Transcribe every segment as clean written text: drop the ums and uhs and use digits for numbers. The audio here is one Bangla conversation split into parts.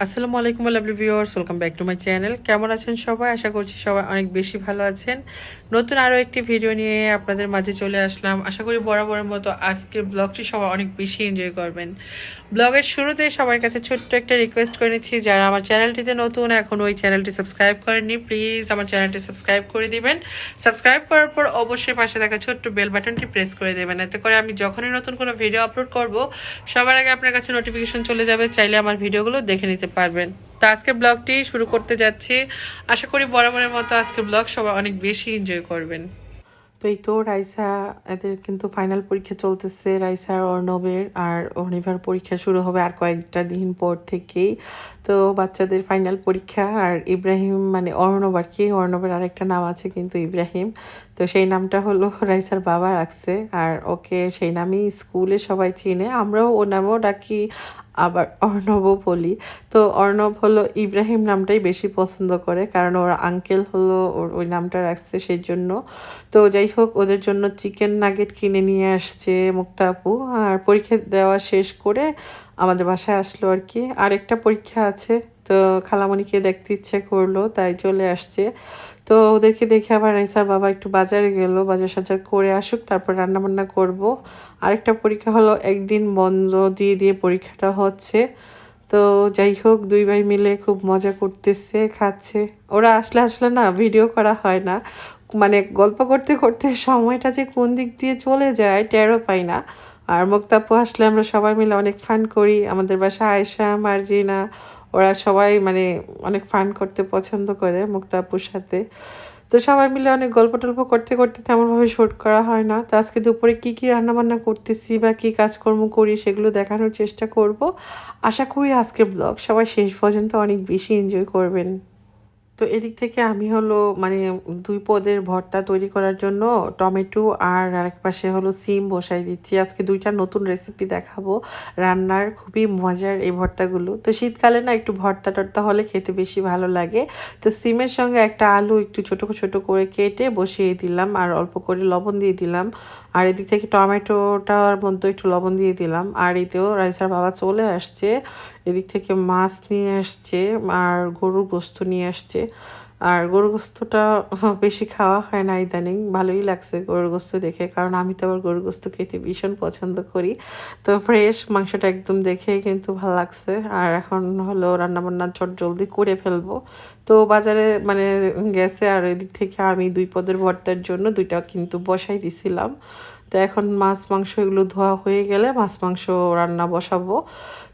আসসালামু আলাইকুম lovely viewers, welcome back to my channel. কেমন আছেন সবাই? আশা করছি সবাই অনেক বেশি ভালো আছেন। নতুন আরও একটি ভিডিও নিয়ে আপনাদের মাঝে চলে আসলাম। আশা করি বরাবরের মতো আজকের ব্লগটি সবাই অনেক বেশি এনজয় করবেন। ব্লগের শুরুতে সবার কাছে ছোট্ট একটা রিকোয়েস্ট করে নিচ্ছি, যারা আমার চ্যানেলটিতে নতুন এখন ওই চ্যানেলটি সাবস্ক্রাইব করেননি, প্লিজ আমার চ্যানেলটি সাবস্ক্রাইব করে দিবেন। সাবস্ক্রাইব করার পর অবশ্যই পাশে থাকা ছোট্ট বেল বাটনটি প্রেস করে দেবেন, এতে করে আমি যখনই নতুন কোনো ভিডিও আপলোড করব সবার আগে আপনার কাছে নোটিফিকেশন চলে যাবে, চাইলে আমার ভিডিওগুলো দেখে নিতে পারবেন। তো আজকে ব্লগটি শুরু করতে যাচ্ছি। আশা করি বরাবরের মতো আজকের ব্লগ সবাই অনেক বেশি এনজয় করবেন। তো এই তো রাইসা, এদের কিন্তু ফাইনাল পরীক্ষা চলতেছে, রাইসা আর অর্ণবের। আর অনিভার পরীক্ষা শুরু হবে আর কয়েকটা দিন পর থেকেই। তো বাচ্চাদের ফাইনাল পরীক্ষা। আর ইব্রাহিম মানে অর্ণব আর কি, অর্ণবের আরেকটা নাম আছে কিন্তু ইব্রাহিম, তো সেই নামটা হলো রাইসার বাবা রাখছে। আর ওকে সেই নামেই স্কুলে সবাই চিনে, আমরাও ও নামেও ডাকি, আবার অর্ণবও বলি। তো অর্ণব হলো ইব্রাহিম নামটাই বেশি পছন্দ করে, কারণ ওর আঙ্কেল হলো ওর ওই নামটা রাখছে সেই জন্য। তো যাই হোক, ওদের জন্য চিকেন নাগেট কিনে নিয়ে আসছে মুক্তা আপু। আর পরীক্ষা দেওয়া শেষ করে আমাদের বাসায় আসলো আর কি। আর একটা পরীক্ষা আছে, তো খালামণিকে দেখতে ইচ্ছে করলো তাই চলে আসছে। তো ওদেরকে দেখে আবার রাইসার বাবা একটু বাজারে গেল, বাজার সাজার করে আসুক তারপর রান্নাবান্না করব। আরেকটা পরীক্ষা হলো, একদিন বন্ধ দিয়ে দিয়ে পরীক্ষাটা হচ্ছে। তো যাই হোক, দুই ভাই মিলে খুব মজা করতেছে, খাচ্ছে। ওরা আসলে আসলে না ভিডিও করা হয় না, মানে গল্প করতে করতে সময়টা যে কোন দিক দিয়ে চলে যায় টেরও পাই না। আর মুক্তাপু আসলে আমরা সবাই মিলে অনেক ফান করি। আমাদের বাসায় আয়েশা, মার্জিনা, ওরা সবাই মানে অনেক ফান করতে পছন্দ করে মুক্তাপুর সাথে। তো সবাই মিলে অনেক গল্প টল্প করতে করতে তেমনভাবে শ্যুট করা হয় না। তো আজকে দুপুরে কী কী রান্নাবান্না করতেছি বা কী কাজকর্ম করি সেগুলো দেখানোর চেষ্টা করব। আশা করি আজকের ব্লগ সবাই শেষ পর্যন্ত অনেক বেশি এনজয় করবেন। তো এদিক থেকে আমি হলো মানে দুই পদের ভর্তা তৈরি করার জন্য টমেটো আর আরেক পাশে হলো সিম বসাই দিচ্ছি। আজকে দুইটা নতুন রেসিপি দেখাবো রান্নার, খুবই মজার এই ভর্তাগুলো। তো শীতকালে না একটু ভর্তা টর্তা হলে খেতে বেশি ভালো লাগে। তো সিমের সঙ্গে একটা আলু একটু ছোট ছোট করে কেটে বসিয়ে দিলাম, আর অল্প করে লবণ দিয়ে দিলাম। আর এদিক থেকে টমেটোটার মধ্যে একটু লবণ দিয়ে দিলাম। আর এতেও রাইসার বাবা চলে আসছে, এদিক থেকে মাছ নিয়ে আসছে আর গরুর গোস্ত নিয়ে আসছে। আর গরুর গোস্তটা বেশি খাওয়া হয় না ইদানিং, ভালোই লাগছে গরুর গোস্ত দেখে, কারণ আমি তো আবার গরুর গোস্ত খেতে ভীষণ পছন্দ করি। তো ফ্রেশ মাংসটা একদম দেখেই কিন্তু ভালো লাগছে। আর এখন হলো রান্নাবান্না চট জলদি করে ফেলবো। তো বাজারে মানে গেছে, আর এদিক থেকে আমি দুই পদের ভর্তার জন্য দুইটা কিন্তু বসাই দিছিলাম। তো এখন মাছ মাংস এগুলো ধোয়া হয়ে গেলে মাছ মাংস রান্না বসাবো।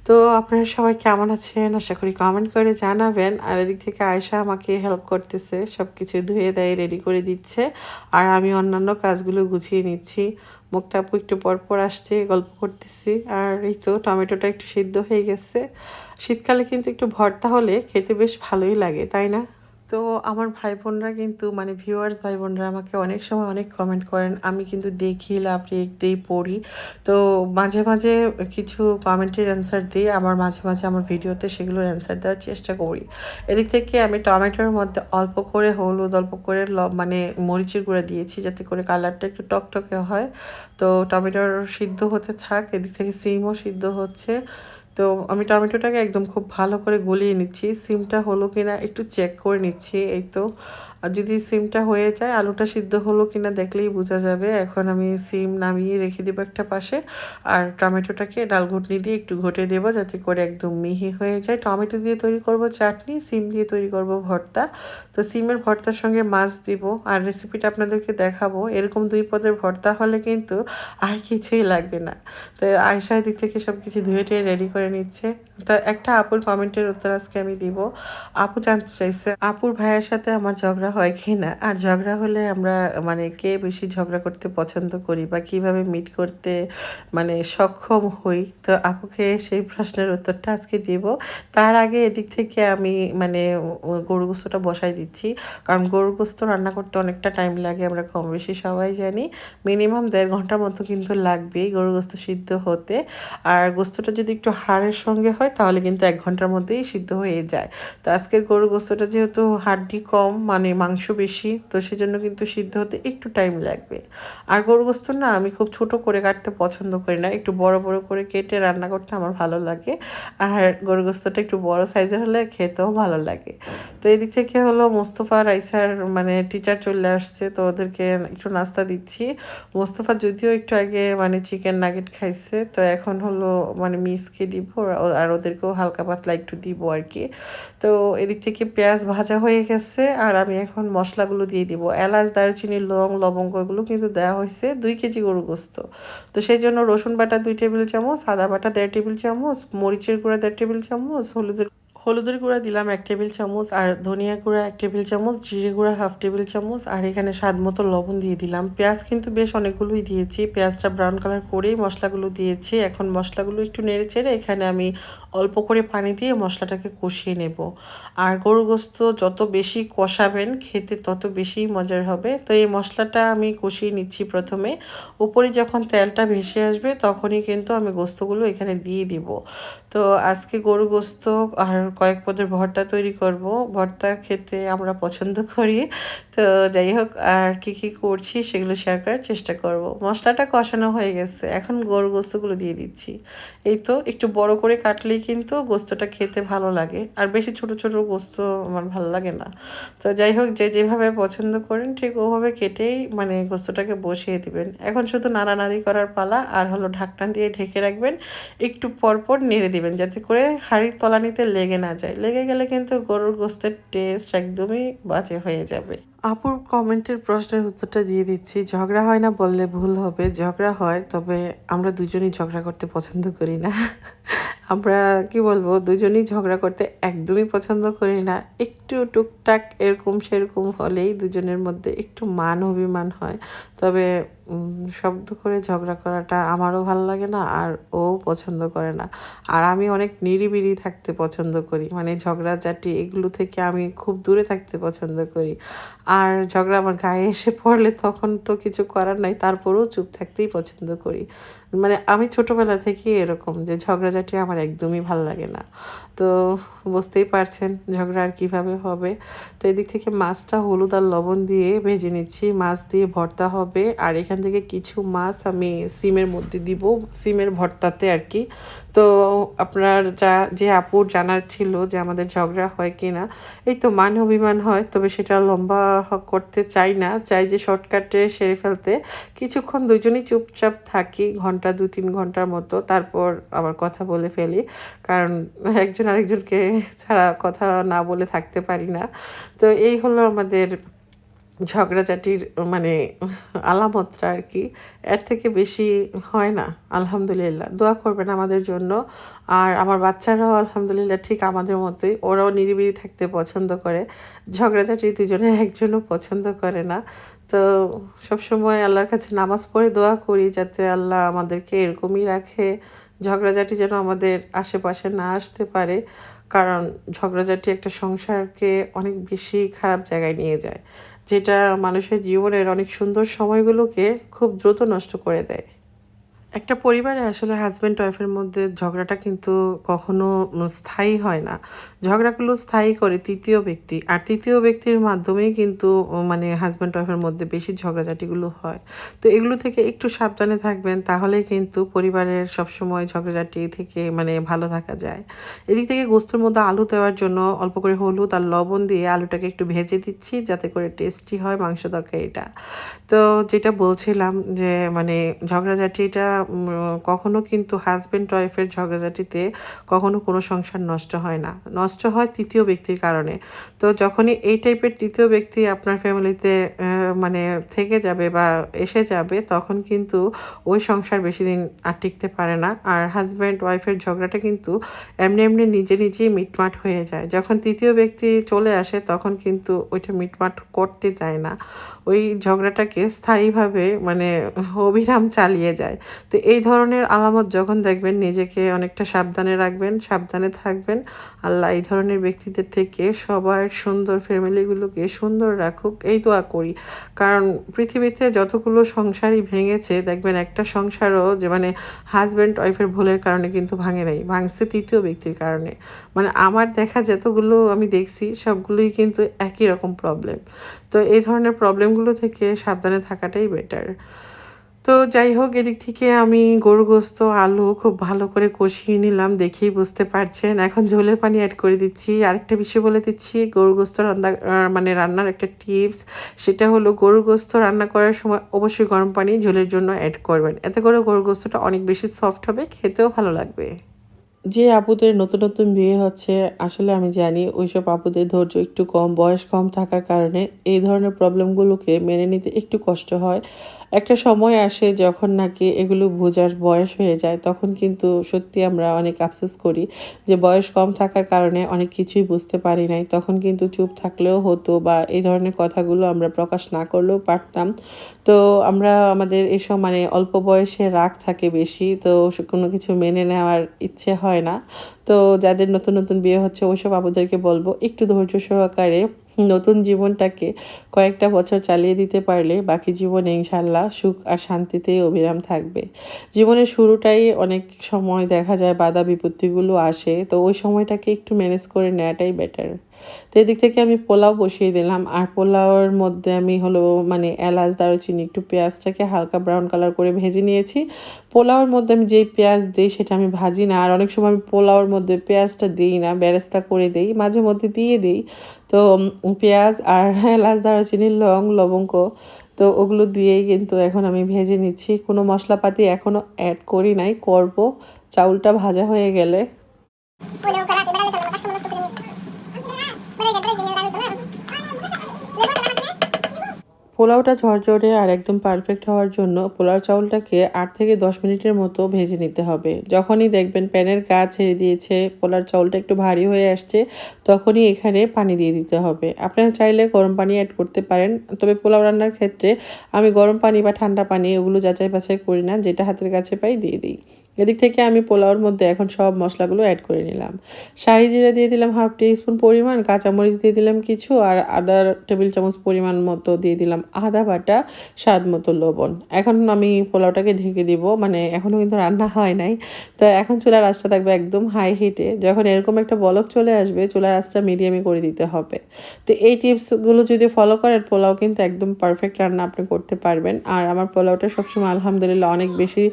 তো আপনারা সবাই কেমন আছেন? আশা করি কমেন্ট করে জানাবেন। আর এদিক থেকে আয়েশা আমাকে হেল্প করতেছে, সব কিছু ধুয়ে দেয় রেডি করে দিচ্ছে, আর আমি অন্যান্য কাজগুলো গুছিয়ে নিচ্ছি। মুখটা আপু একটু পরপর আসছে, গল্প করতেছি। আর এই তো টমেটোটা একটু সিদ্ধ হয়ে গেছে। শীতকালে কিন্তু একটু ভর্তা হলে খেতে বেশ ভালোই লাগে, তাই না? তো আমার ভাই বোনরা কিন্তু মানে ভিউয়ার্স ভাই বোনরা আমাকে অনেক সময় অনেক কমেন্ট করেন, আমি কিন্তু দেখি লাভ রিয়েক্ট দিই, পড়ি। তো মাঝে মাঝে কিছু কমেন্টের অ্যান্সার দিই, আবার মাঝে মাঝে আমার ভিডিওতে সেগুলোর অ্যান্সার দেওয়ার চেষ্টা করি। এদিক থেকে আমি টমেটোর মধ্যে অল্প করে হলুদ, অল্প করে মানে মরিচের গুঁড়া দিয়েছি, যাতে করে কালারটা একটু টকটকে হয়। তো টমেটোর সিদ্ধ হতে থাক, এদিক থেকে সিমও সিদ্ধ হচ্ছে। তো আমি টমেটোটাকে একদম খুব ভালো করে গলিয়ে নিচ্ছি, সিমটা হলো কিনা একটু চেক করে নিচ্ছি। এই তো, আর যদি সিমটা হয়ে যায় আলুটা সিদ্ধ হলো কিনা দেখলেই বোঝা যাবে। এখন আমি সিম নামিয়ে রেখে দেবো একটা পাশে, আর টমেটোটাকে ডাল ঘুটনি দিয়ে একটু ঘটে দেবো, যাতে করে একদম মিহি হয়ে যায়। টমেটো দিয়ে তৈরি করব চাটনি, সিম দিয়ে তৈরি করব ভর্তা। তো সিমের ভর্তার সঙ্গে মাছ দিব, আর রেসিপিটা আপনাদেরকে দেখাবো। এরকম দুই পদের ভর্তা হলে কিন্তু আর কিছুই লাগবে না। তো আয়েশার দিক থেকে সব কিছু ধুয়ে টুয়ে রেডি করে নিচ্ছে। তো একটা আপুর কমেন্টের উত্তর আজকে আমি দিব। আপু জানতে চাইছে আপুর ভাইয়ের সাথে আমার ঝগড়া হয় কি না, আর ঝগড়া হলে আমরা মানে কে বেশি ঝগড়া করতে পছন্দ করি বা কিভাবে মিট করতে মানে সক্ষম হই। তো আপুকে সেই প্রশ্নের উত্তরটা আজকে দিব। তার আগে এদিক থেকে আমি মানে গরু গোস্তটা বসাই দিচ্ছি, কারণ গরু গোস্ত রান্না করতে অনেকটা টাইম লাগে, আমরা কম বেশি সবাই জানি। মিনিমাম 1.5 ঘন্টার মতো কিন্তু লাগবেই গরু গোস্ত সিদ্ধ হতে। আর গোস্তটা যদি একটু হাড়ের সঙ্গে হয় তাহলে কিন্তু 1 ঘন্টার মধ্যেই সিদ্ধ হয়ে যায়। তো আজকের গরুর গোস্তটা যেহেতু হাড্ডি কম মানে মাংস বেশি, তো সেজন্য কিন্তু সিদ্ধ হতে একটু টাইম লাগবে। আর গরুর গোস্ত না আমি খুব ছোট করে কাটতে পছন্দ করি না, একটু বড় বড় করে কেটে রান্না করতে আমার ভালো লাগে। আর গরুর গোস্তটা একটু বড় সাইজের হলে খেতেও ভালো লাগে। তো এদিক থেকে হলো মোস্তফা রাইসার মানে টিচার চলে আসছে, তো ওদেরকে একটু নাস্তা দিচ্ছি। মোস্তফা যদিও একটু আগে মানে চিকেন নাগেট খাইছে, তো এখন হলো মানে মিসকে দিব আর ওদেরকেও হালকা পাতলা একটু দিব আর কি। তো এদিক থেকে পেঁয়াজ ভাজা হয়ে গেছে আর আমি এখন মশলাগুলো দিয়ে দিব। এলাচ, দারুচিনি, লং, লবঙ্গ এগুলো কিন্তু দেওয়া হয়েছে 2 কেজি গরু গোস্ত। তো সেই জন্য রসুন বাটা 2 টেবিল চামচ, আদা বাটা 1.5 টেবিল চামচ, মরিচের গুঁড়া 1.5 টেবিল চামচ, হলুদের গুঁড়া দিলাম 1 টেবিল চামচ, আর ধনিয়া গুঁড়া 1 টেবিল চামচ, জিরে গুঁড়া 1/2 টেবিল চামচ, আর এখানে স্বাদ মতো লবণ দিয়ে দিলাম। পেঁয়াজ কিন্তু বেশ অনেকগুলোই দিয়েছি, পেঁয়াজটা ব্রাউন কালার করেই মশলাগুলো দিয়েছি। এখন মশলাগুলো একটু নেড়ে চেড়ে এখানে আমি অল্প করে পানি দিয়ে মশলাটাকে কষিয়ে নেব। আর গরুর গোস্ত যত বেশি কষাবেন খেতে তত বেশি মজার হবে। তো এই মশলাটা আমি কষিয়ে নিচ্ছি প্রথমে। উপরে যখন তেলটা ভেসে আসবে তখনই কিন্তু আমি গোস্তগুলো এখানে দিয়ে দিব। তো আজকে গরুর গোস্ত আর কয়েক পদের ভর্তা তৈরি করব। ভর্তা খেতে আমরা পছন্দ করি। তো যাই হোক, আর কি কি করছি সেগুলো শেয়ার করার চেষ্টা করব। মশলাটা কষানো হয়ে গেছে, এখন গরুর গোস্তগুলো দিয়ে দিচ্ছি। এই তো একটু বড় করে কাটলেই কিন্তু গোস্তটা খেতে ভালো লাগে, আর বেশি ছোট ছোট গোস্ত আমার ভালো লাগে না। তো যাই হোক, যে যেভাবে পছন্দ করেন ঠিক ওভাবে কেটেই মানে গোস্তটাকে বসিয়ে দিবেন। এখন শুধু নাড়ানাড়ি করার পালা, আর হলো ঢাকনা দিয়ে ঢেকে রাখবেন। একটু পরপর নেড়ে দিবেন যাতে করে হাঁড়ির তলানিতে লেগে না যায়, লেগে গেলে কিন্তু গরুর গোস্তের টেস্ট একদমই বাজে হয়ে যাবে। আপুর কমেন্টের প্রশ্নের উত্তরটা দিয়ে দিচ্ছি। ঝগড়া হয় না বললে ভুল হবে, ঝগড়া হয়, তবে আমরা দুজনেই ঝগড়া করতে পছন্দ করি না। আমরা কি বলবো, দুজনেই ঝগড়া করতে একদমই পছন্দ করি না। একটু টুকটাক এরকম সেরকম হলেই দুজনের মধ্যে একটু মান অভিমান হয়। তবে শব্দ করে ঝগড়া করাটা আমারও ভালো লাগে না, আর ও পছন্দ করে না। আর আমি অনেক নিরিবিলি থাকতে পছন্দ করি, মানে ঝগড়াঝাটি এগুলো থেকে আমি খুব দূরে থাকতে পছন্দ করি। আর ঝগড়া আমার গায়ে এসে পড়লে তখন তো কিছু করার নাই, তারপরেও চুপ থাকতেই পছন্দ করি। মানে আমি ছোটবেলা থেকেই এরকম যে ঝগড়াঝাটি আমার একদমই ভালো লাগে না। তো বুঝতেই পারছেন ঝগড়া আর কীভাবে হবে। তো এদিক থেকে মাছটা হলুদ আর লবণ দিয়ে ভেজে নিচ্ছি, মাছ দিয়ে ভর্তা হবে। আর এখান থেকে কিছু মাছ আমি সিমের মধ্যে দিব, সিমের ভর্তাতে আর কি। তো আপনার যে আপুর জানার ছিল যে আমাদের ঝগড়া হয় কি না, এই তো মান অভিমান হয়, তবে সেটা লম্বা করতে চাই না, চাই যে শর্টকাটে সেরে ফেলতে। কিছুক্ষণ দুজনেই চুপচাপ থাকি, ঘন্টা 2-3 ঘন্টার মতো, তারপর আবার কথা বলে ফেলি। কারণ একজন আরেকজনকে ছাড়া কথা না বলে থাকতে পারি না। তো এই হলো আমাদের ঝগড়াঝাটির মানে আলামতটা আর কি। এর থেকে বেশি হয় না। আলহামদুলিল্লাহ, দোয়া করবেন আমাদের জন্য। আর আমার বাচ্চারাও আলহামদুলিল্লাহ ঠিক আমাদের মতোই, ওরাও নিরিবিলি থাকতে পছন্দ করে। ঝগড়াঝাটি দুজনের একজনও পছন্দ করে না। তো সবসময় আল্লাহর কাছে নামাজ পড়ে দোয়া করি যাতে আল্লাহ আমাদেরকে এরকমই রাখে, ঝগড়াঝাটি যেন আমাদের আশেপাশে না আসতে পারে। কারণ ঝগড়াঝাটি একটা সংসারকে অনেক বেশি খারাপ জায়গায় নিয়ে যায়, যেটা মানুষের জীবনের অনেক সুন্দর সময়গুলোকে খুব দ্রুত নষ্ট করে দেয়। একটা পরিবারে আসলে হাজব্যান্ড ওয়াইফের মধ্যে ঝগড়াটা কিন্তু কখনো স্থায়ী হয় না। ঝগড়াগুলো স্থায়ী করে তৃতীয় ব্যক্তি, আর তৃতীয় ব্যক্তির মাধ্যমেই কিন্তু মানে হাজব্যান্ড ওয়াইফের মধ্যে বেশি ঝগড়াঝাটিগুলো হয়। তো এগুলো থেকে একটু সাবধানে থাকবেন, তাহলেই কিন্তু পরিবারের সবসময় ঝগড়াঝাটি থেকে মানে ভালো থাকা যায়। এদিক থেকে গোস্তের মধ্যে আলু দেওয়ার জন্য অল্প করে হলুদ আর লবণ দিয়ে আলুটাকে একটু ভেজে দিচ্ছি যাতে করে টেস্টি হয় মাংস তরকারিটা। তো যেটা বলছিলাম যে মানে ঝগড়াঝাটিটা কখনো কিন্তু হাজব্যান্ড ওয়াইফের ঝগড়াঝাটিতে কখনো কোনো সংসার নষ্ট হয় না, নষ্ট হয় তৃতীয় ব্যক্তির কারণে। তো যখনই এই টাইপের তৃতীয় ব্যক্তি আপনার ফ্যামিলিতে মানে থেকে যাবে বা এসে যাবে, তখন কিন্তু ওই সংসার বেশি দিন আর টিকতে পারে না। আর হাজব্যান্ড ওয়াইফের ঝগড়াটা কিন্তু এমনি এমনি নিজে নিজেই মিটমাট হয়ে যায়। যখন তৃতীয় ব্যক্তি চলে আসে তখন কিন্তু ওইটা মিটমাট করতে দেয় না, ওই ঝগড়াটাকে স্থায়ীভাবে মানে অবিরাম চালিয়ে যায়। তো এই ধরনের আলামত যখন দেখবেন নিজেকে অনেকটা সাবধানে রাখবেন, সাবধানে থাকবেন। আল্লাহ এই ধরনের ব্যক্তিদের থেকে সবার সুন্দর ফ্যামিলিগুলোকে সুন্দর রাখুক, এই দোয়া করি। কারণ পৃথিবীতে যতগুলো সংসারই ভেঙেছে দেখবেন একটা সংসারও যে মানে হাজব্যান্ড ওয়াইফের ভুলের কারণে কিন্তু ভাঙে নাই, ভাঙছে তৃতীয় ব্যক্তির কারণে। মানে আমার দেখা যতগুলো আমি দেখছি সবগুলোই কিন্তু একই রকম প্রবলেম। তো এই ধরনের প্রবলেমগুলো থেকে সাবধানে থাকাটাই বেটার। তো যাই হোক, এদিক থেকে আমি গরু গোস্ত আলু খুব ভালো করে কষিয়ে নিলাম, দেখেই বুঝতে পারছেন। এখন ঝোলের পানি অ্যাড করে দিচ্ছি। আরেকটা বিষয় বলে দিচ্ছি, গরু গোস্ত রান্নার একটা টিপস, সেটা হলো গরু গোস্ত রান্না করার সময় অবশ্যই গরম পানি ঝোলের জন্য অ্যাড করবেন। এতে করে গরু গোস্তটা অনেক বেশি সফট হবে, খেতেও ভালো লাগবে। যে আপুদের নতুন নতুন বিয়ে হচ্ছে, আসলে আমি জানি ওইসব আপুদের ধৈর্য একটু কম, বয়স কম থাকার কারণে এই ধরনের প্রবলেমগুলোকে মেনে নিতে একটু কষ্ট হয়। একটা সময় আসে যখন নাকি এগুলো বোঝার বয়স হয়ে যায়, তখন কিন্তু সত্যি আমরা অনেক আফসোস করি যে বয়স কম থাকার কারণে অনেক কিছুই বুঝতে পারি নাই। তখন কিন্তু চুপ থাকলেও হতো বা এই ধরনের কথাগুলো আমরা প্রকাশ না করলেও পারতাম। তো আমরা আমাদের এসব মানে অল্প বয়সে রাগ থাকে বেশি, তো কোনো কিছু মেনে নেওয়ার ইচ্ছে হয় না। তো যাদের নতুন নতুন বিয়ে হচ্ছে ওইসব আপুদেরকে বলবো একটু ধৈর্য সহকারে নতুন জীবনটাকে কয়েকটা বছর চালিয়ে দিতে পারলে বাকি জীবনে ইনশাল্লাহ সুখ আর শান্তিতেই অবিরাম থাকবে। জীবনের শুরুটাই অনেক সময় দেখা যায় বাধা বিপত্তিগুলো আসে, তো ওই সময়টাকে একটু ম্যানেজ করে নেওয়াটাই বেটার। তো এদিক থেকে আমি পোলাও বসিয়ে দিলাম, আর পোলাওয়ের মধ্যে আমি হলো মানে এলাচ দারুচিনি একটু পেঁয়াজটাকে হালকা ব্রাউন কালার করে ভেজে নিয়েছি। পোলাওয়ের মধ্যে আমি যেই পেঁয়াজ দিই সেটা আমি ভাজি না, আর অনেক সময় আমি পোলাওয়ের মধ্যে পেঁয়াজটা দিই না, বেরেস্তা করে দিই, মাঝে মধ্যে দিয়ে দিই। তো পেঁয়াজ আর এলাচ দারুচিনি লবঙ্গ, তো ওগুলো দিয়েই কিন্তু এখন আমি ভেজে নিচ্ছি। কোনো মশলাপাতি এখনও অ্যাড করি নাই, করব চাউলটা ভাজা হয়ে গেলে। পোলাওটা ঝরঝরে আর একদম পারফেক্ট হওয়ার জন্য পোলাও চাউলটাকে 8 থেকে 10 মিনিটের মতো ভেজে নিতে হবে। যখনই দেখবেন প্যানের গা ছেড়ে দিয়েছে, পোলাও চাউলটা একটু ভারী হয়ে আসছে, তখনই এখানে পানি দিয়ে দিতে হবে। আপনারা চাইলে গরম পানি অ্যাড করতে পারেন, তবে পোলাও রান্নার ক্ষেত্রে আমি গরম পানি বা ঠান্ডা পানি ওগুলো যাচাই বাছাই করি না, যেটা হাতের কাছে পাই দিয়ে দিই। এদিক থেকে আমি পোলাওর মধ্যে এখন সব মশলাগুলো অ্যাড করে নিলাম। শাহি জিরা দিয়ে দিলাম 1/2 টিস্পুন পরিমাণ, কাঁচামরিচ দিয়ে দিলাম কিছু, আর আদা টেবিল চামচ পরিমাণ মতো দিয়ে দিলাম আদা বাটা, স্বাদ মতো লবণ। এখন আমি পোলাওটাকে ঢেকে দিব, মানে এখনও কিন্তু রান্না হয় নাই। তো এখন চুলার আঁচটা থাকবে একদম হাই হিটে। যখন এরকম একটা বলক চলে আসবে চুলার আঁচটা মিডিয়ামে করে দিতে হবে। তো এই টিপসগুলো যদি ফলো করেন পোলাও কিন্তু একদম পারফেক্ট রান্না আপনি করতে পারবেন। আর আমার পোলাওটা সবসময় আলহামদুলিল্লাহ অনেক বেশি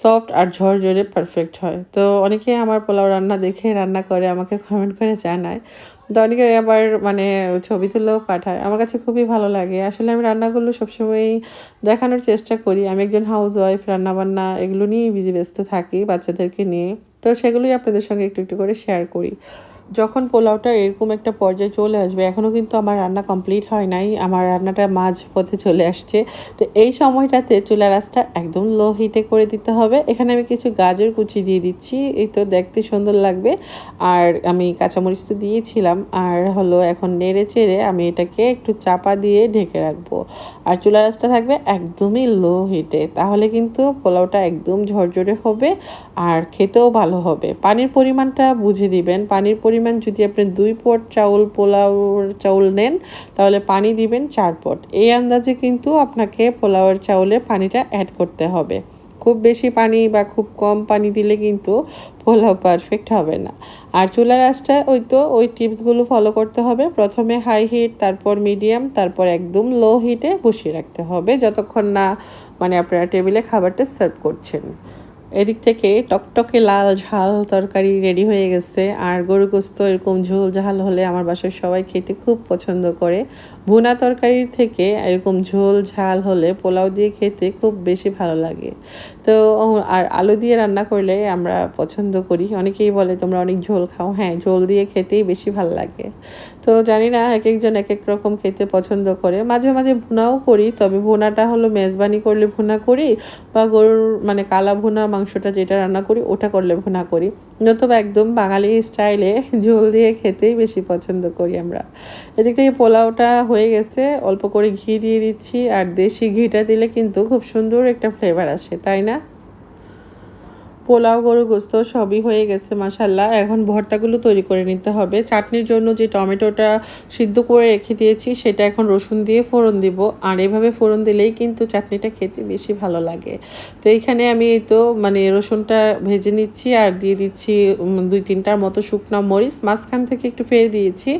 সফট আর ঝরঝরে পারফেক্ট হয়। তো অনেকেই আমার পোলাও রান্না দেখে রান্না করে আমাকে কমেন্ট করে জানায়। তো অনেকে আবার মানে ছবি তুলেও পাঠায়, আমার কাছে খুবই ভালো লাগে। আসলে আমি রান্নাগুলো সবসময়ই দেখানোর চেষ্টা করি। আমি একজন হাউস ওয়াইফ, রান্নাবান্না এগুলো নিয়েই ব্যস্ত থাকি বাচ্চাদেরকে নিয়ে। তো সেগুলোই আপনাদের সঙ্গে একটু একটু করে শেয়ার করি। যখন পোলাওটা এরকম একটা পর্যায়ে চলে আসবে, এখনও কিন্তু আমার রান্না কমপ্লিট হয় নাই, আমার রান্নাটা মাঝ পথে চলে আসছে। তো এই সময়টাতে চুলার আঁচটা একদম লো হিটে করে দিতে হবে। এখানে আমি কিছু গাজর কুচি দিয়ে দিচ্ছি, এই তো দেখতে সুন্দর লাগবে। আর আমি কাঁচামরিচ তো দিয়েছিলাম, আর হলো এখন নেড়ে চেড়ে আমি এটাকে একটু চাপা দিয়ে ঢেকে রাখবো। আর চুলার আঁচটা থাকবে একদমই লো হিটে, তাহলে কিন্তু পোলাওটা একদম ঝরঝরে হবে আর খেতেও ভালো হবে। পানির পরিমাণটা বুঝে দিবেন। পানির পরিমাণ যদি আপনি 2 পট পোলাওর চাউল নেন তাহলে পানি দিবেন 4 পট। এই আন্দাজে কিন্তু আপনাকে পোলাওয়ের চাউলে পানিটা অ্যাড করতে হবে। খুব বেশি পানি বা খুব কম পানি দিলে কিন্তু পোলাও পারফেক্ট হবে না। আর চুলার আঁচটা ওই টিপসগুলো ফলো করতে হবে। প্রথমে হাই হিট, তারপর মিডিয়াম, তারপর একদম লো হিটে বসিয়ে রাখতে হবে যতক্ষণ না মানে আপনারা টেবিলে খাবারটা সার্ভ করছেন। এদিক থেকে টকটকে লাল ঝাল তরকারি রেডি হয়ে গেছে। আর গরু গোস্ত এরকম ঝোল ঝাল হলে আমার বাসায় সবাই খেতে খুব পছন্দ করে। ভুনা তরকারির থেকে এরকম ঝোল ঝাল হলে পোলাও দিয়ে খেতে খুব বেশি ভালো লাগে। তো আর আলু দিয়ে রান্না করলে আমরা পছন্দ করি। অনেকেই বলে তোমরা অনেক ঝোল খাও, হ্যাঁ ঝোল দিয়ে খেতেই বেশি ভালো লাগে। তো জানি না এক একজন এক এক রকম খেতে পছন্দ করে। মাঝে মাঝে ভুনাও করি, তবে ভুনাটা হলো মেজবানি করলে ভুনা করি, বা গরুর মানে কালা ভুনা মাংসটা যেটা রান্না করি ওটা করলে ভুনা করি। নতুবা একদম বাঙালি স্টাইলে ঝোল দিয়ে খেতেই বেশি পছন্দ করি আমরা। এদিক থেকে পোলাওটা হয়ে গেছে, অল্প করে ঘি দিয়ে দিচ্ছি। আর দেশি ঘিটা দিলে কিন্তু খুব সুন্দর একটা ফ্লেভার আসে, তাই না? পোলাও, গরু গোস্ত সবই হয়ে গেছে মাশাল্লাহ। এখন ভর্তাগুলো তৈরি করে নিতে হবে। চাটনির জন্য যে টমেটোটা সিদ্ধ করে রেখে দিয়েছি সেটা এখন রসুন দিয়ে ফোড়ন দিব। আর এভাবে ফোড়ন দিলেই কিন্তু চাটনিটা খেতে বেশি ভালো লাগে। তো এইখানে আমি এই তো মানে রসুনটা ভেজে নিচ্ছি আর দিয়ে দিচ্ছি 2-3টার মতো শুকনো মরিচ, মাঝখান থেকে একটু ফেলে দিয়েছি,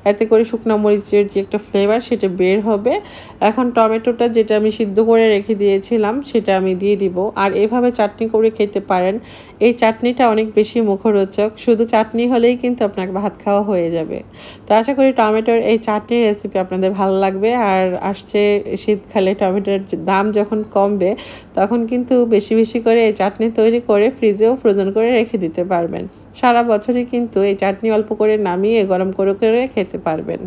এতে করে শুকনো মরিচের যে একটা ফ্লেভার সেটা বের হবে। এখন টমেটোটা যেটা আমি সিদ্ধ করে রেখে দিয়েছিলাম সেটা আমি দিয়ে দিব। আর এভাবে চাটনি করে খেতে পারেন। এই চাটনিটা অনেক বেশি মুখরোচক, শুধু চাটনি হলেই কিন্তু আপনার ভাত খাওয়া হয়ে যাবে। তো আশা করি টমেটোর এই চাটনির রেসিপি আপনাদের ভালো লাগবে। আর আসছে শীতকালে টমেটোর দাম যখন কমবে তখন কিন্তু বেশি বেশি করে এই চাটনি তৈরি করে ফ্রিজেও ফ্রোজেন করে রেখে দিতে পারবেন। সারা বছরই কিন্তু এই চাটনি অল্প করে নামিয়ে গরম করে করে খেতে পারবেন।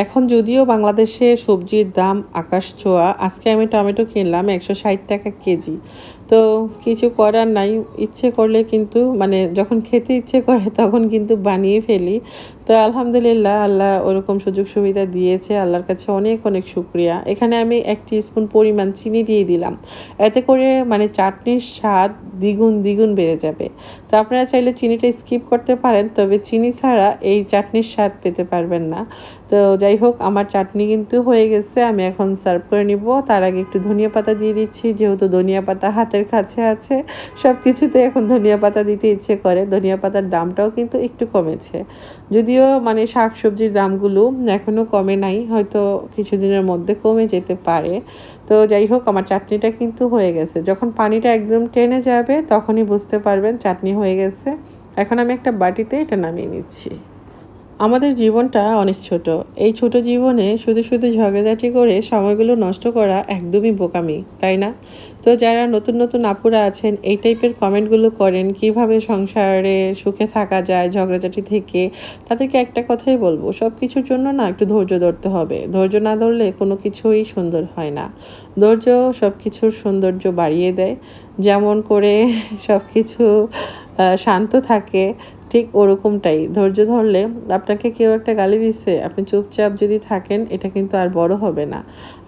এখন যদিও বাংলাদেশে সবজির দাম আকাশ ছোঁয়া, আজকে আমি টমেটো কিনলাম 160 টাকা কেজি। তো কিছু করার নাই, ইচ্ছে করলে কিন্তু মানে যখন খেতে ইচ্ছে করে তখন কিন্তু বানিয়ে ফেলি। তো আলহামদুলিল্লাহ, আল্লাহ ওরকম সুযোগ সুবিধা দিয়েছে, আল্লাহর কাছে অনেক অনেক শুকরিয়া। এখানে আমি 1 টিস্পুন পরিমাণ চিনি দিয়ে দিলাম, এতে করে মানে চাটনির স্বাদ দ্বিগুণ বেড়ে যাবে। তো আপনারা চাইলে চিনিটা স্কিপ করতে পারেন, তবে চিনি ছাড়া এই চাটনির স্বাদ পেতে পারবেন না। তো যাই হোক, আমার চাটনি কিন্তু হয়ে গেছে, আমি এখন সার্ভ করে নিব। তার আগে একটু ধনিয়া পাতা দিয়ে দিচ্ছি, যেহেতু ধনিয়া পাতা হাতের কাছে আছে, সব কিছুতে এখন ধনিয়া পাতা দিতে ইচ্ছে করে। ধনিয়া পাতার দামটাও কিন্তু একটু কমেছে, যদিও মানে শাক সবজির দামগুলো এখনও কমে নাই, হয়তো কিছুদিনের মধ্যে কমে যেতে পারে। তো যাই হোক, আমার চাটনিটা কিন্তু হয়ে গেছে। যখন পানিটা একদম টেনে যাবে তখনই বুঝতে পারবেন চাটনি হয়ে গেছে। এখন আমি একটা বাটিতে এটা নামিয়ে নিচ্ছি। আমাদের জীবনটা অনেক ছোট। এই ছোট জীবনে শুধু শুধু ঝগড়াঝাটি করে সময়গুলো নষ্ট করা একদমই বোকামি, তাই না? তো যারা নতুন নতুন আপুরা আছেন এই টাইপের কমেন্টগুলো করেন কিভাবে সংসারে সুখে থাকা যায় ঝগড়াঝাটি থেকে, তাদেরকে একটা কথাই বলবো, সব কিছুর জন্য না একটু ধৈর্য ধরতে হবে। ধৈর্য না ধরলে কোনো কিছুই সুন্দর হয় না। ধৈর্য সব কিছুর সৌন্দর্য বাড়িয়ে দেয়। যেমন করে সব কিছু শান্ত থাকে, ঠিক ওরকমটাই ধৈর্য ধরলে, আপনাকে কেউ একটা গালি দিচ্ছে, আপনি চুপচাপ যদি থাকেন এটা কিন্তু আর বড় হবে না।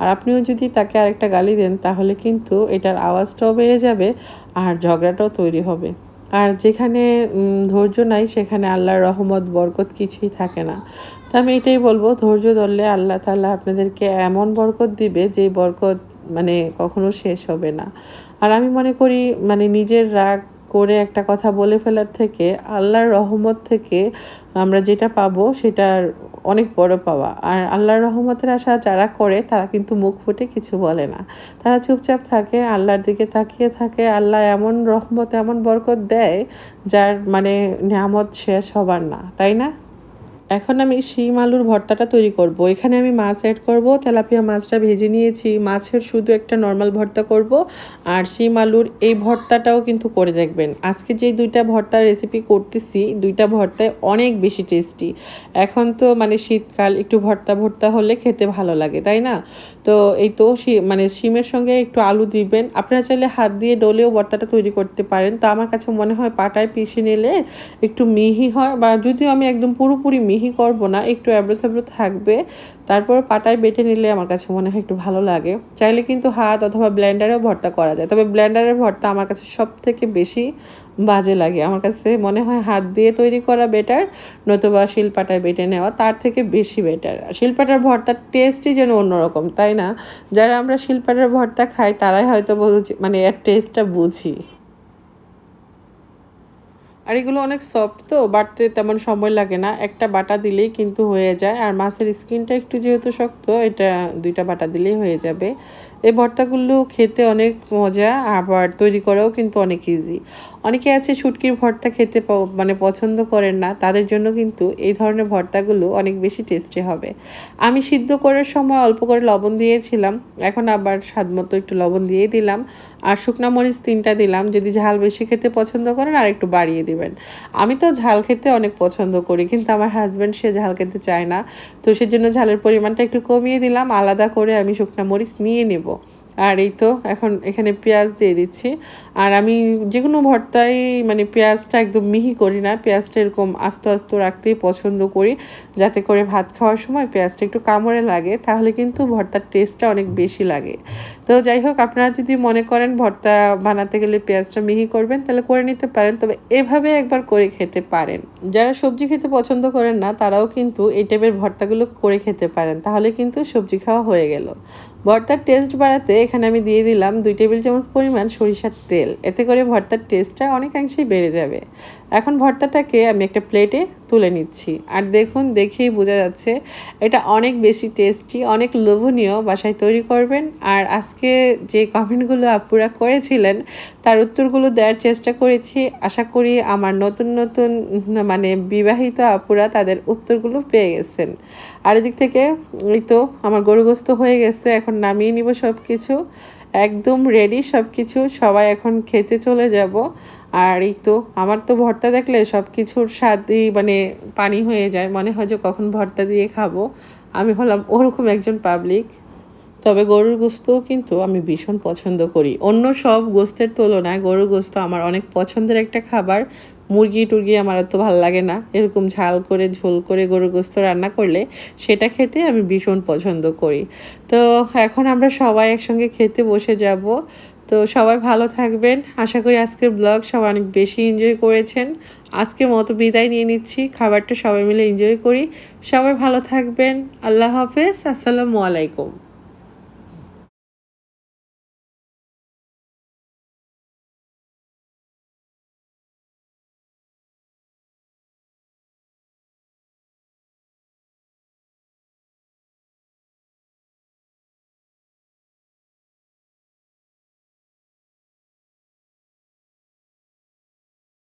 আর আপনিও যদি তাকে আরেকটা গালি দেন তাহলে কিন্তু এটার আওয়াজটাও বেড়ে যাবে আর ঝগড়াটাও তৈরি হবে। আর যেখানে ধৈর্য নাই সেখানে আল্লাহর রহমত বরকত কিছুই থাকে না। তো আমি এটাই বলবো, ধৈর্য ধরলে আল্লাহ তাআলা আপনাদেরকে এমন বরকত দিবে যে বরকত মানে কখনো শেষ হবে না। আর আমি মনে করি মানে নিজের রাগ করে একটা কথা বলে ফেলার থেকে আল্লাহর রহমত থেকে আমরা যেটা পাবো সেটার অনেক বড় পাওয়া। আর আল্লাহর রহমতের আশা যারা করে তারা কিন্তু মুখ ফুটে কিছু বলে না, তারা চুপচাপ থাকে, আল্লাহর দিকে তাকিয়ে থাকে। আল্লাহ এমন রহমত এমন বরকত দেয় যার মানে নিয়ামত শেষ হবার না, তাই না? এখন আমি শিম আলুর ভর্তাটা তৈরি করব। এখানে আমি মাছ অ্যাড করব, তেলাপিয়া মাছটা ভেজে নিয়েছি। মাছের শুধু একটা নর্মাল ভর্তা করব, আর শিম আলুর এই ভর্তাটাও কিন্তু করে দেখবেন। আজকে যে 2টা ভর্তার রেসিপি করতেছি, 2টা ভর্তায় অনেক বেশি টেস্টি। এখন তো মানে শীতকাল, একটু ভর্তা ভর্তা হলে খেতে ভালো লাগে, তাই না? তো এই তো মানে শিমের সঙ্গে একটু আলু দিবেন। আপনারা চাইলে হাত দিয়ে ডলেও ভর্তাটা তৈরি করতে পারেন। তো আমার কাছে মনে হয় পাটায় পিষে নিলে একটু মিহি হয়, বা যদিও আমি একদম পুরোপুরি মিহি করব না, একটু এবড়ো থেবড়ো থাকবে, তারপর পাটায় বেটে নিলে আমার কাছে মনে হয় একটু ভালো লাগে। চাইলে কিন্তু হাত অথবা ব্লেন্ডারেও ভর্তা করা যায়, তবে ব্লেন্ডারের ভর্তা আমার কাছে সব থেকে বেশি বাজে লাগে। আমার কাছে মনে হয় হাত দিয়ে তৈরি করা বেটার, নতুবা শিলপাটায় বেটে নেওয়া তার থেকে বেশি বেটার। শিলপাটার ভর্তার টেস্টই যেন অন্যরকম, তাই না? যারা আমরা শিলপাটার ভর্তা খাই তারাই হয়তো বুঝি, মানে এর টেস্টটা বুঝি। আর এগুলো অনেক সফট, তো বাটতে তেমন সময় লাগে না, একটা বাটা দিলেই কিন্তু হয়ে যায়। আর মাছের স্কিনটা একটু যেহেতু শক্ত, এটা 2টা বাটা দিলেই হয়ে যাবে। এই ভর্তাগুলো খেতে অনেক মজা, আবার তৈরি করাও কিন্তু অনেক ইজি। অনেকে আছে শুটকির ভর্তা খেতে মানে পছন্দ করেন না, তাদের জন্য কিন্তু এই ধরনের ভর্তাগুলো অনেক বেশি টেস্টি হবে। আমি সিদ্ধ করার সময় অল্প করে লবণ দিয়েছিলাম, এখন আবার স্বাদ মতো একটু লবণ দিয়ে দিলাম। আর শুকনা মরিচ 3টা দিলাম, যদি ঝাল বেশি খেতে পছন্দ করেন আর একটু বাড়িয়ে দিবেন। আমি তো ঝাল খেতে অনেক পছন্দ করি, কিন্তু আমার হাজব্যান্ড সে ঝাল খেতে চায় না, তো সেজন্য ঝালের পরিমাণটা একটু কমিয়ে দিলাম। আলাদা করে আমি শুকনা মরিচ নিয়ে নেব। আর এই তো এখন এখানে পেঁয়াজ দিয়ে দিচ্ছি। আর আমি যে কোনো ভর্তায় মানে পেঁয়াজটা একদম মিহি করি না, পেঁয়াজটা এরকম আস্ত আস্ত রাখতেই পছন্দ করি, যাতে করে ভাত খাওয়ার সময় পেঁয়াজটা একটু কামড়ে লাগে, তাহলে কিন্তু ভর্তার টেস্টটা অনেক বেশি লাগে। তো যাই হোক, আপনারা যদি মনে করেন ভর্তা বানাতে গেলে পেঁয়াজটা মিহি করবেন তাহলে করে নিতে পারেন, তবে এভাবে একবার করে খেতে পারেন। যারা সবজি খেতে পছন্দ করেন না তারাও কিন্তু এই টাইপের ভর্তাগুলো করে খেতে পারেন, তাহলে কিন্তু সবজি খাওয়া হয়ে গেল। ভর্তার টেস্ট বাড়াতে এখানে আমি দিয়ে দিলাম 2 টেবিল চামচ পরিমাণ সরিষার তেল, এতে করে ভর্তার টেস্টটা অনেকাংশেই বেড়ে যাবে। এখন ভর্তাটাকে আমি একটা প্লেটে তুলে নিচ্ছি। আর দেখুন, দেখেই বোঝা যাচ্ছে এটা অনেক বেশি টেস্টি, অনেক লোভনীয়। বাসায় তৈরি করবেন। আর আজকে যে কমেন্টগুলো আপুরা করেছিলেন তার উত্তরগুলো দেওয়ার চেষ্টা করেছি। আশা করি আমার নতুন নতুন মানে বিবাহিত আপুরা তাদের উত্তরগুলো পেয়ে গেছেন। আর এদিক থেকে এই তো আমার গরু গোস্ত হয়ে গেছে, এখন নামিয়ে নিব সব কিছু, একদম রেডি সব কিছু। সবাই এখন খেতে চলে যাব। আর এই তো আমার তো ভর্তা দেখলে সব কিছুর স্বাদই মানে পানি হয়ে যায়, মনে হয় যে কখন ভর্তা দিয়ে খাবো। আমি হলাম ওরকম একজন পাবলিক। তবে গরুর গোস্তও কিন্তু আমি ভীষণ পছন্দ করি। অন্য সব গোস্তের তুলনায় গরুর গোস্ত আমার অনেক পছন্দের একটা খাবার। মুরগি টুরগি আমার এত ভালো লাগে না, এরকম ঝাল করে ঝোল করে গরুর গোস্ত রান্না করলে সেটা খেতে আমি ভীষণ পছন্দ করি। তো এখন আমরা সবাই একসঙ্গে খেতে বসে যাব। তো সবাই ভালো থাকবেন। আশা করি আজকের ব্লগ সবাই অনেক বেশি এনজয় করেছেন। আজকের মতো বিদায় নিয়ে নিচ্ছি, খাবারটা সবাই মিলে এনজয় করি। সবাই ভালো থাকবেন। আল্লাহ হাফেজ, আসসালামু আলাইকুম।